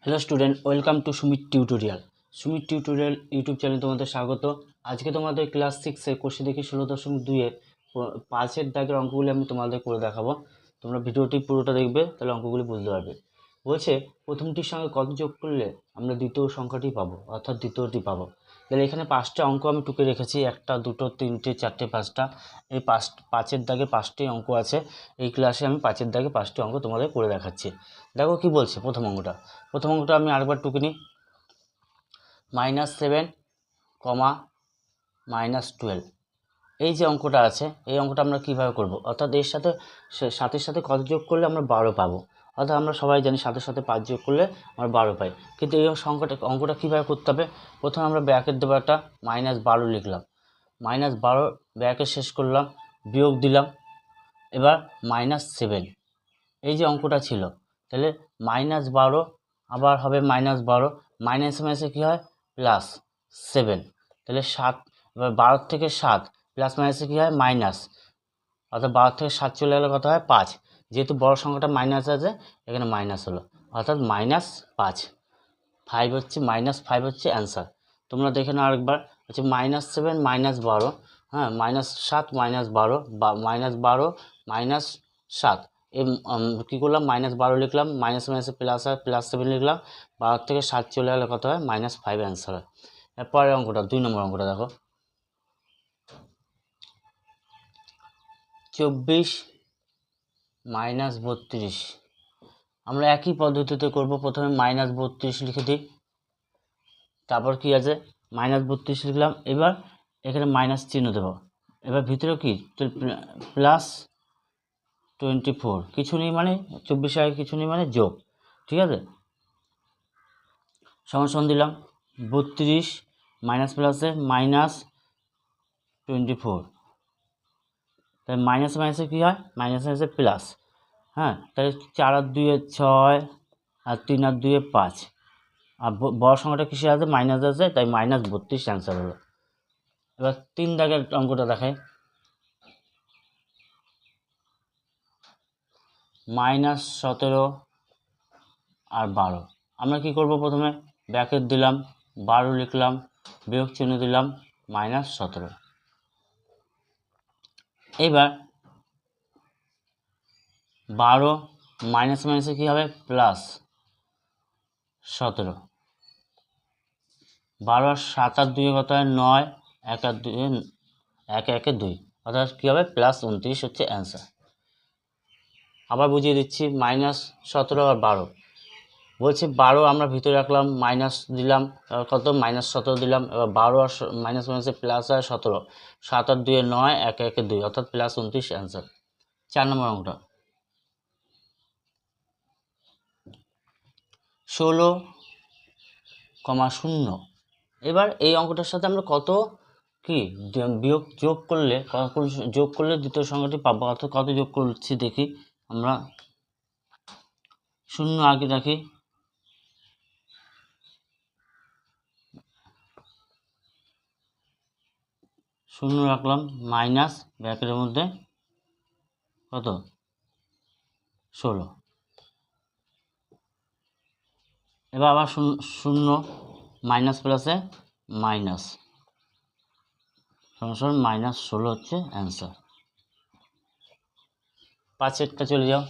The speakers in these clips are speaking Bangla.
Hello student, welcome to Sumit tutorial. Sumit tutorial YouTube চ্যানেলে তোমাদের স্বাগত। আজকে তোমাদের ক্লাস 6-এর কোষে দেখি 16.2-এর 5-এর দাগের অঙ্কগুলি আমি তোমাদের করে দেখাবো। তোমরা ভিডিওটি পুরোটা দেখবে, তাহলে অঙ্কগুলি বুঝতে পারবে। বলছে প্রথমটির সঙ্গে কত যোগ করলে আমরা দ্বিতীয় সংখ্যাটি পাবো, অর্থাৎ দ্বিতীয়টি পাবো। তাহলে এখানে 5টা অঙ্ক আমি টুকে রেখেছি, 1টা 2টো 3টে 4টে 5টা। এই 5-এর দাগে 5টি অঙ্ক আছে। এই ক্লাসে আমি 5-এর দাগে 5টি অঙ্ক তোমাদের করে দেখাচ্ছি। দেখো কি বলছে প্রথম অঙ্কটা আমি আরেকবার টুকে নিই। -7, -12 এই যে অঙ্কটা আছে, এই অঙ্কটা আমরা কীভাবে করব, অর্থাৎ এর সাথে সাথে কত যোগ করলে আমরা 12 পাবো। অর্থাৎ আমরা সবাই জানি সাথে 5 যোগ করলে আমরা 12 পাই, কিন্তু এই অঙ্কটা কীভাবে করতে হবে। প্রথমে আমরা ব্র্যাকেট দেবো, একটা -12 লিখলাম, -12 ব্র্যাকেট শেষ করলাম, বিয়োগ দিলাম, এবার -7 এই যে অঙ্কটা ছিল। তাহলে -12 আবার হবে -12, মাইনাসে মাইনাসে কী হয় +7, তাহলে 7, এবার 12 থেকে 7 প্লাস মাইনাসে কী হয় মাইনাস, অর্থাৎ 12 থেকে 7 চলে গেলে কত হয় 5। যেহেতু বড় সংখ্যাটা মাইনাস আছে, এখানে মাইনাস হলো, অর্থাৎ -5। 5 হচ্ছে -5 হচ্ছে অ্যান্সার। তোমরা দেখে নাও আরেকবার, হচ্ছে -7 -12, হ্যাঁ, -7 -12 বা -12 -7। এই কী করলাম, -12 লিখলাম, মাইনাস মাইনাসে প্লাস হয়, +7 লিখলাম, 12 থেকে 7 চলে গেলে কত হয় -5 অ্যান্সার হয়। এরপরের অঙ্কটা 2 নম্বর অঙ্কটা দেখো, 24 -32। আমরা একই পদ্ধতিতে করব। প্রথমে -32 লিখে দিই, তারপর কি আছে -32 লিখলাম, এবার এখানে মাইনাস চিহ্ন দেবো, এবার ভিতরে কি +24, কিছু নেই মানে 24 আগে কিছু নেই মানে যোগ, ঠিক আছে। সমান দিলাম 32 মাইনাস প্লাসে -24, তাহলে মাইনাস মাইনাসে কী হয় মাইনাস মাইনাসে প্লাস, হ্যাঁ। তাহলে 4 আর 2 6, আর 3 আর 2 5, আর বড় সংখ্যাটা কিসে আছে মাইনাস আছে, তাই -32 অ্যান্সার হলো। এবার 3 দাগের অঙ্কটা দেখাই, -17 আর 12। আমরা কি করব, প্রথমে ব্র্যাকেট দিলাম, 12 লিখলাম, বিয়োগ চিহ্ন দিলাম, -17। এবার 12 মাইনাস মাইনাসে কী হবে +17, 12 আর 7 আর 2 কত হয় 9, 1 আর 2 1 1 2, অর্থাৎ কী হবে +29 হচ্ছে অ্যান্সার। আবার বুঝিয়ে দিচ্ছি, -17 আর 12 বলছি, 12 আমরা ভিতরে রাখলাম, মাইনাস দিলাম, কত -17 দিলাম, এবার 12 আর মাইনাস মাইনাসে প্লাস হয় 17, 7 আর 2 9, 1 1 2, অর্থাৎ +29 অ্যান্সার। 4 নম্বর অঙ্কটা 16,0। এবার এই অঙ্কটার সাথে আমরা কত কি যোগ করলে দ্বিতীয় সংখ্যাটি পাবো, অর্থাৎ কত যোগ করছি দেখি আমরা। 0 আগে রাখি, শূন্য রাখলাম, মাইনাস ব্র্যাকেটের মধ্যে কত 16, এবার আবার 0 মাইনাস প্লাসে মাইনাস, সমান -16 হচ্ছে অ্যান্সার। 5এরটা চলে যাও,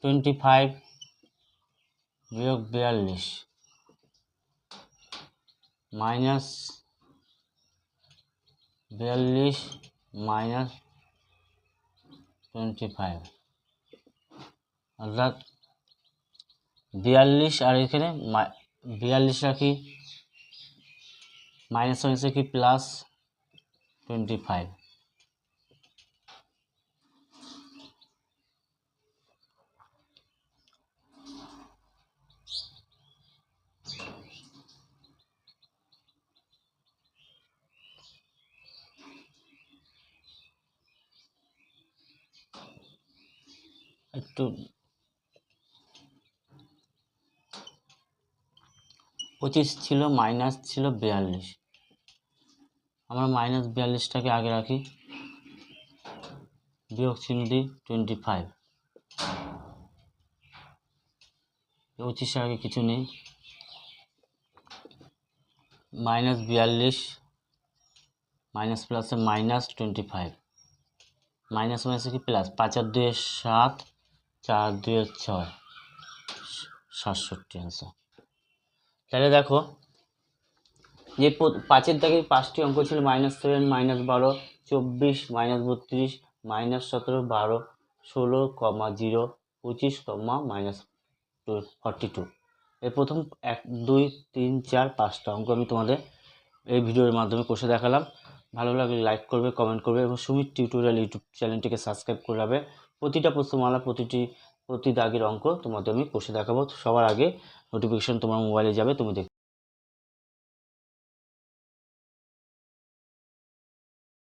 25 বিয়োগ 42 -42 -25, অর্থাৎ 42, আর এখানে 42 রাখি, মাইনাস হয়েছে কি +25। একটু 25 ছিল, মাইনাস ছিল 42, আমরা -42টাকে আগে রাখি, বিয়োগ চিহ্ন দিই 25, 25 আগে কিছু নেই, -42 মাইনাস প্লাসে -25, মাইনাস মাইনাসে কি প্লাস, 5 আর 2 7, 4 2 6, 67 আনসার। তাহলে দেখো যে 5-এর দাগে 5টি অঙ্ক ছিল -7, -12, 24, -32, -17, 12, 16, 0, 25, -42। এর প্রথম 1 2 3 4 5টা অঙ্ক আমি তোমাদের এই ভিডিওর মাধ্যমে কষে দেখালাম। ভালো লাগলে লাইক করবে, কমেন্ট করবে এবং সুমিত টিউটোরিয়াল ইউটিউব চ্যানেলটিকে সাবস্ক্রাইব করে রাখবে। প্রতিটা প্রশ্নমালা প্রতি দাগের অঙ্ক তোমাদের আমি কষে দেখাবো। সবার আগে নোটিফিকেশন তোমার মোবাইলে যাবে, তুমি দেখবে।